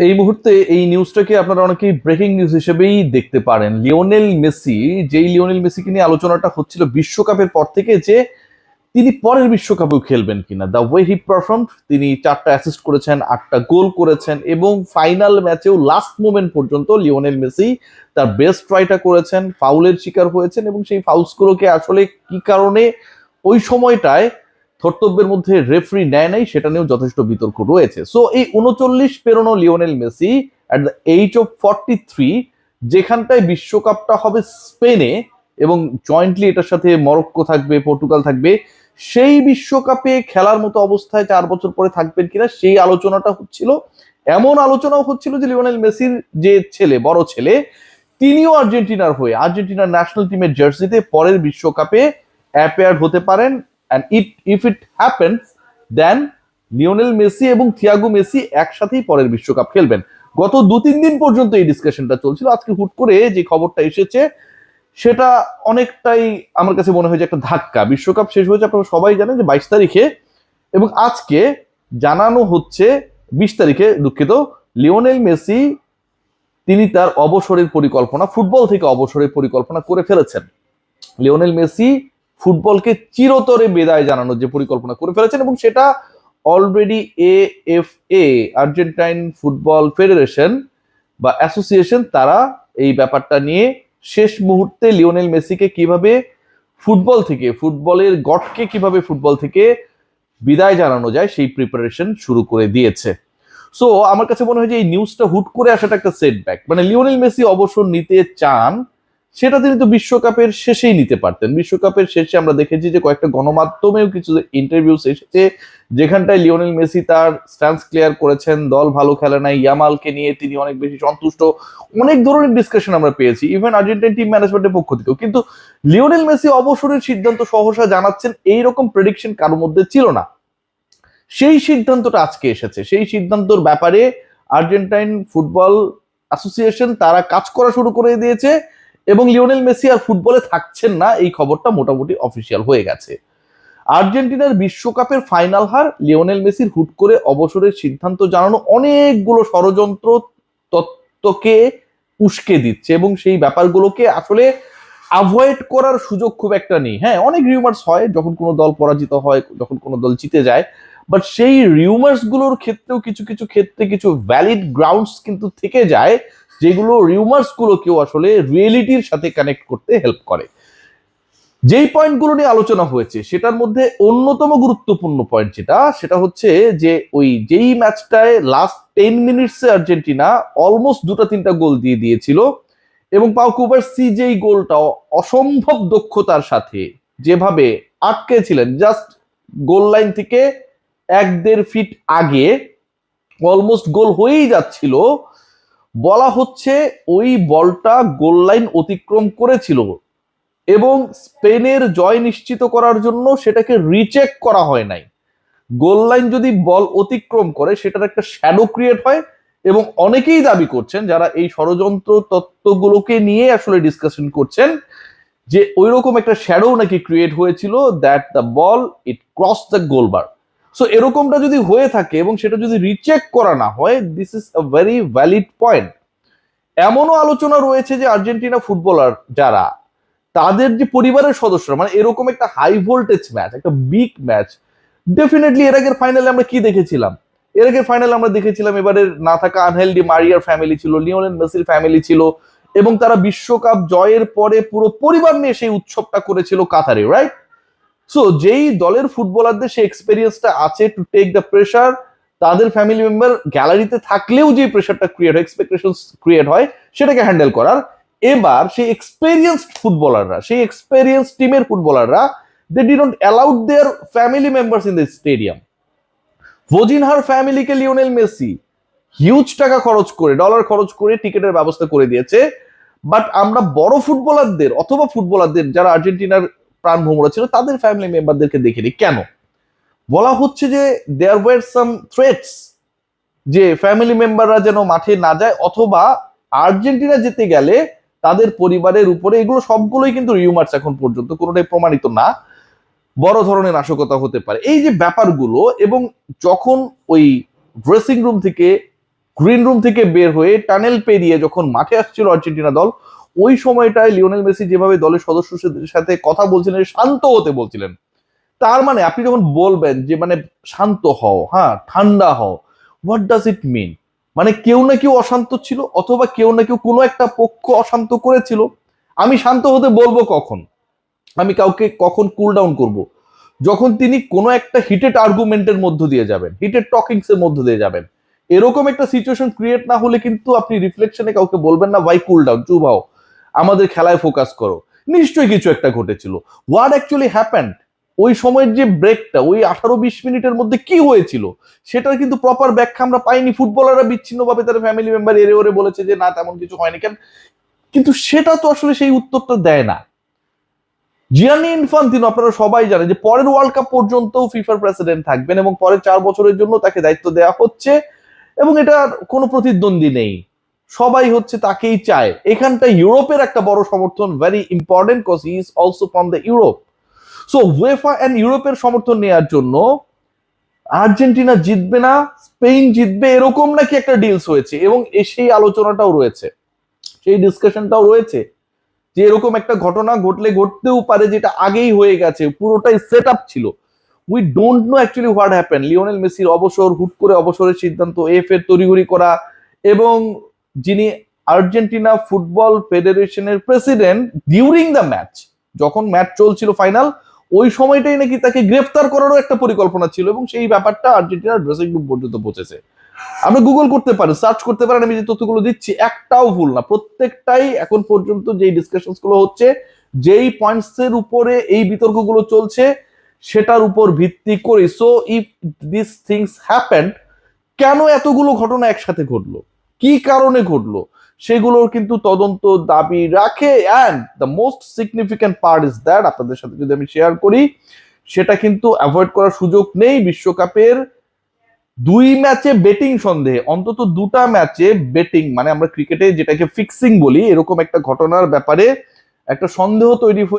এই মুহূর্তে এই নিউজটাকে আপনারা অনেকেই ব্রেকিং নিউজ হিসেবেই দেখতে পারেন। লিওনেল মেসিকে নিয়ে আলোচনাটা হচ্ছিল বিশ্বকাপের পর থেকে, যে তিনি পরের বিশ্বকাপেও খেলবেন কিনা। দ্য ওয়ে হি পারফর্ম, তিনি 4টা অ্যাসিস্ট করেছেন, 8টা গোল করেছেন এবং ফাইনাল ম্যাচেও লাস্ট মোমেন্ট পর্যন্ত লিওনেল মেসি তার বেস্ট ট্রাইটা করেছেন, ফাউলের শিকার হয়েছেন এবং সেই ফাউলসগুলোকে আসলে কি কারণে ওই সময়টায় ধর্তব্যের মধ্যে রেফারি নেয় নাই সেটা নিয়েও যথেষ্ট বিতর্ক রয়েছে। সো এই 39 পেরোনো Lionel Messi at the age of 43, যেখানটায় বিশ্বকাপটা হবে স্পেনে এবং জয়েন্টলি এটার সাথে মরক্কো থাকবে, পর্তুগাল থাকবে, সেই বিশ্বকাপে খেলার মতো অবস্থায় 4 বছর পরে থাকবেন কিনা সেই আলোচনাটা হচ্ছিল। এমন আলোচনাও হচ্ছিল যে লিওনেল মেসির যে ছেলে, বড় ছেলে, তিনিও আর্জেন্টিনার হয়ে আর্জেন্টিনার ন্যাশনাল টিমের জার্সিতে পরের বিশ্বকাপে অ্যাপেয়ার হতে পারেন। and if it happens, then Lionel Messi এবং থিয়াগো মেসি একসাথেই পরের বিশ্বকাপ খেলবেন। গত 2-3 দিন পর্যন্ত এই ডিসকাশনটা চলছিল। আজকে হুট করে যে খবরটা এসেছে সেটা অনেকটাই আমার কাছে মনে হয় যে একটা ধাক্কা। বিশ্বকাপ শেষ হয়েছে, আপনারা সবাই জানেন যে 22 তারিখে, এবং আজকে জানানো হচ্ছে 20 তারিখে, দুঃখিত, লিওনেল মেসি তিনি তার অবসরের পরিকল্পনা, ফুটবল থেকে অবসরের পরিকল্পনা করে ফেলেছেন। লিওনেল মেসি ফুটবলকে চিরতরে বিদায় জানানোর যে পরিকল্পনা করে ফেলেছেন, এবং সেটা already AFA, Argentine football federation বা অ্যাসোসিয়েশন, তারা এই ব্যাপারটা নিয়ে শেষ মুহূর্তে লিওনেল মেসিকে কিভাবে ফুটবল থেকে, ফুটবলের গডকে কিভাবে ফুটবল থেকে বিদায় জানানো যায় সেই প্রিপারেশন শুরু করে দিয়েছে। সো আমার কাছে মনে হয় যে এই নিউজটা হুট করে আসাটা একটা সেটব্যাক। মানে লিওনেল মেসি অবসর নিতে চান, সেটা তিনি তো বিশ্বকাপের শেষেই নিতে পারতেন। বিশ্বকাপের শেষে আমরা দেখেছি যে কয়েকটা গণমাধ্যমেও কিছু ইন্টারভিউ এসেছে যেখানটায় লিওনেল মেসি তার স্ট্যান্স ক্লিয়ার করেছেন, দল ভালো খেলে নাই, ইয়ামালকে নিয়ে তিনি অনেক বেশি সন্তুষ্ট, অনেক ধরনের ডিসকাশন আমরা পেয়েছি ইভেন আর্জেন্টাইন টিম ম্যানেজমেন্টের পক্ষ থেকেও। কিন্তু লিওনেল মেসি অবসরের সিদ্ধান্ত সহসা জানাচ্ছেন, এইরকম প্রেডিকশন কারোর মধ্যে ছিল না। সেই সিদ্ধান্তটা আজকে এসেছে। সেই সিদ্ধান্তর ব্যাপারে আর্জেন্টাইন ফুটবল অ্যাসোসিয়েশন তারা কাজ করা শুরু করে দিয়েছে এবং লিওনেল মেসি আর ফুটবলে থাকছেন না, এই খবরটা মোটামুটি অফিসিয়াল হয়ে গেছে। আর্জেন্টিনার বিশ্বকাপের ফাইনাল হার লিওনেল মেসির হুট করে অবসরের সিদ্ধান্ত জানানো অনেকগুলো ষড়যন্ত্র তত্ত্বকে উস্কে দিচ্ছে এবং সেই ব্যাপারগুলোকে আসলে অ্যাভয়েড করার সুযোগ খুব একটা নেই। হ্যাঁ, অনেক রিউমার্স হয় যখন কোনো দল পরাজিত হয়, যখন কোনো দল জিতে যায়, বাট সেই রিউমার্স গুলোর ক্ষেত্রেও কিছু কিছু ক্ষেত্রে কিছু ভ্যালিড গ্রাউন্ডস কিন্তু থেকে যায়, যেগুলো রিউমার্স গুলোকেও আসলে রিয়েলিটির সাথে কানেক্ট করতে হেল্প করে। যেই পয়েন্টগুলো নিয়ে আলোচনা হয়েছে সেটার মধ্যে অন্যতম গুরুত্বপূর্ণ পয়েন্ট সেটা হচ্ছে যে ওই যেই ম্যাচটায় লাস্ট 10 মিনিটসে আর্জেন্টিনা অলমোস্ট 2-3টা গোল দিয়ে দিয়েছিল এবং পাউ কুবার্সি যেই গোলটা অসম্ভব দক্ষতার সাথে যেভাবে আটকেছিলেন, জাস্ট গোল লাইন থেকে 1-1.5 ফিট আগে, অলমোস্ট গোল হয়েই যাচ্ছিল, বলা হচ্ছে ওই বলটা গোল লাইন অতিক্রম করেছিল এবং স্পেনের জয় নিশ্চিত করার জন্য সেটাকে রিচেক করা হয় নাই। গোল লাইন যদি বল অতিক্রম করে সেটার একটা শ্যাডো ক্রিয়েট হয় এবং অনেকেই দাবি করছেন, যারা এই ষড়যন্ত্র তত্ত্বগুলোকে নিয়ে আসলে ডিসকাশন করছেন, যে ওইরকম একটা শ্যাডো নাকি ক্রিয়েট হয়েছিল, that the ball it cross the goal bar. So এরকমটা যদি হয়ে থাকে এবং সেটা যদি রিচেক করা না হয়, this is a very valid point. এমনও আলোচনা রয়েছে যে আর্জেন্টিনা ফুটবলার যারা, তাদের যে পরিবারের সদস্যরা, মানে এরকম একটা হাই ভোল্টেজ ম্যাচ, একটা বিগ ম্যাচ, ডেফিনেটলি এর আগের ফাইনালে আমরা কি দেখেছিলাম? এর আগের ফাইনালে আমরা দেখেছিলাম এবারে না থাকা আনহেল ডি মারিয়ার ফ্যামিলি ছিল, লিওনেল মেসির ফ্যামিলি ছিল এবং তারা বিশ্বকাপ জয়ের পরে পুরো পরিবার নিয়ে সেই উৎসবটা করেছিল কাতারে, রাইট? সো যেই দলের ফুটবলারদের সেই এক্সপেরিয়েন্সটা আছে টু টেক দ্য প্রেশার, তাদের ফ্যামিলি মেম্বার গ্যালারিতে থাকলেও যে প্রেশারটা ক্রিয়েট হয়, এক্সপেকটেশন ক্রিয়েট হয়, সেটাকে হ্যান্ডেল করার, এবার সেই এক্সপেরিয়েন্সড ফুটবলাররা, সেই এক্সপেরিয়েন্স টিমের ফুটবলাররা, they didn't allowed their family members in the stadium. ভোজিনহার ফ্যামিলিকে লিওনেল মেসি হিউজ টাকা খরচ করে, ডলার খরচ করে টিকিটের ব্যবস্থা করে দিয়েছে। বাট আমরা বড় ফুটবলারদের অথবা ফুটবলারদের যারা আর্জেন্টিনার প্রাণ ভোমরা ছিল তাদের ফ্যামিলি মেম্বারদেরকে দেখিনি কেন? বলা হচ্ছে যে দেয়ার ওয়ার সাম থ্রেটস, যে ফ্যামিলি মেম্বাররা যেন মাঠে না যায় অথবা আর্জেন্টিনা যেতে গেলে তাদের পরিবারের উপরে, এগুলো সবগুলোই কিন্তু রিউমার্স, এখন পর্যন্ত কোনোটাই প্রমাণিত না, বড় ধরনের নাশকতা হতে পারে, এই যে ব্যাপারগুলো। এবং যখন ওই ড্রেসিং রুম থেকে গ্রিন রুম থেকে বের হয়ে টানেল পেরিয়ে যখন মাঠে আসছিল আর্জেন্টিনা দল, ওই সময়টায় লিওনেল মেসি যেভাবে দলের সদস্যদের সাথে কথা বলছিলেন, শান্ত হতে বলছিলেন, তার মানে আপনি যখন বলবেন যে মানে শান্ত হও, হ্যাঁ ঠান্ডা হও, হোয়াট ডাজ ইট মিন? মানে কেউ না কেউ অশান্ত ছিল, অথবা কেউ না কেউ কোনো একটা পক্ষ অশান্ত করেছিল। আমি শান্ত হতে বলবো কখন? আমি কাউকে কখন কুল ডাউন করব? যখন তিনি কোনো একটা হিটেড আর্গুমেন্টের মধ্য দিয়ে যাবেন, হিটেড টকিংস এর মধ্য দিয়ে যাবেন। এরকম একটা সিচুয়েশন ক্রিয়েট না হলে কিন্তু আপনি রিফ্লেকশনে কাউকে বলবেন না ভাই কুল ডাউন, চুপ হও, আমাদের খেলায় ফোকাস করো। নিশ্চয়ই কিছু একটা ঘটেছিল। What actually happened? ওই সময়ের যে ব্রেকটা, ওই 18-20 মিনিটের মধ্যে কি হয়েছিল সেটার কিন্তু প্রপার ব্যাখ্যা আমরা পাইনি। ফুটবলাররা বিচ্ছিন্নভাবে তার ফ্যামিলি মেম্বার এরে ওরে বলেছে যে না তেমন কিছু হয়নি কেন, কিন্তু সেটা তো আসলে সেই উত্তরটা দেয় না। জিয়ানি ইনফান্তিনো আপনারা সবাই জানেন যে পরের ওয়ার্ল্ড কাপ পর্যন্ত ফিফার প্রেসিডেন্ট থাকবেন এবং পরের 4 বছরের জন্য তাকে দায়িত্ব দেওয়া হচ্ছে, এবং এটার কোনো প্রতিদ্বন্দ্বী নেই, সবাই হচ্ছে তাকেই চায়। এখানটা ইউরোপের একটা বড় সমর্থন, very important, cause he is also from the Europe. So UEFA and ইউরোপের সমর্থন নেওয়ার জন্য আর্জেন্টিনা জিতবে না, স্পেন জিতবে, এরকম নাকি একটা ডিলস হয়েছে, এবং সেই আলোচনাটাও রয়েছে, সেই ডিসকাশনটাও রয়েছে যে এরকম একটা ঘটনা ঘটলে ঘটতেও পারে, যেটা আগেই হয়ে গেছে, পুরোটাই সেট আপ ছিল। We don't know actually what happen. Lionel মেসির অবসর, হুট করে অবসরের সিদ্ধান্ত, এফ এর তড়িঘড়ি করা, এবং যিনি আর্জেন্টিনা ফুটবল ফেডারেশনের প্রেসিডেন্ট, ডিউরিং দ্য ম্যাচ, যখন ম্যাচ চলছিল ফাইনাল, ওই সময়টাই নাকি তাকে গ্রেফতার করারও একটা পরিকল্পনা ছিল, এবং সেই ব্যাপারটা আর্জেন্টিনার ড্রেসিং রুম পর্যন্ত পৌঁছেছে। আপনি গুগল করতে পারেন, সার্চ করতে পারেন, আমি যে তথ্যগুলো দিচ্ছি একটাও ভুল না, প্রত্যেকটাই এখন পর্যন্ত যেই ডিসকাশন গুলো হচ্ছে, যেই পয়েন্টস এর উপরে এই বিতর্কগুলো চলছে, সেটার উপর ভিত্তি করে। So if this things happened, কেন এতগুলো ঘটনা একসাথে ঘটলো, কি কারণে ঘটলো, সেগুলোর কিন্তু তদন্ত দাবি রাখে। And the most significant part is that, আপনাদের সাথে যদি আমি শেয়ার করি, সেটা কিন্তু অ্যাভয়েড করার সুযোগ নেই। বিশ্বকাপের 2 ম্যাচে বেটিং সন্দেহে, অন্তত 2টা ম্যাচে বেটিং, মানে আমরা ক্রিকেটে যেটাকে ফিক্সিং বলি, এরকম একটা ঘটনার ব্যাপারে একটা সন্দেহ তৈরি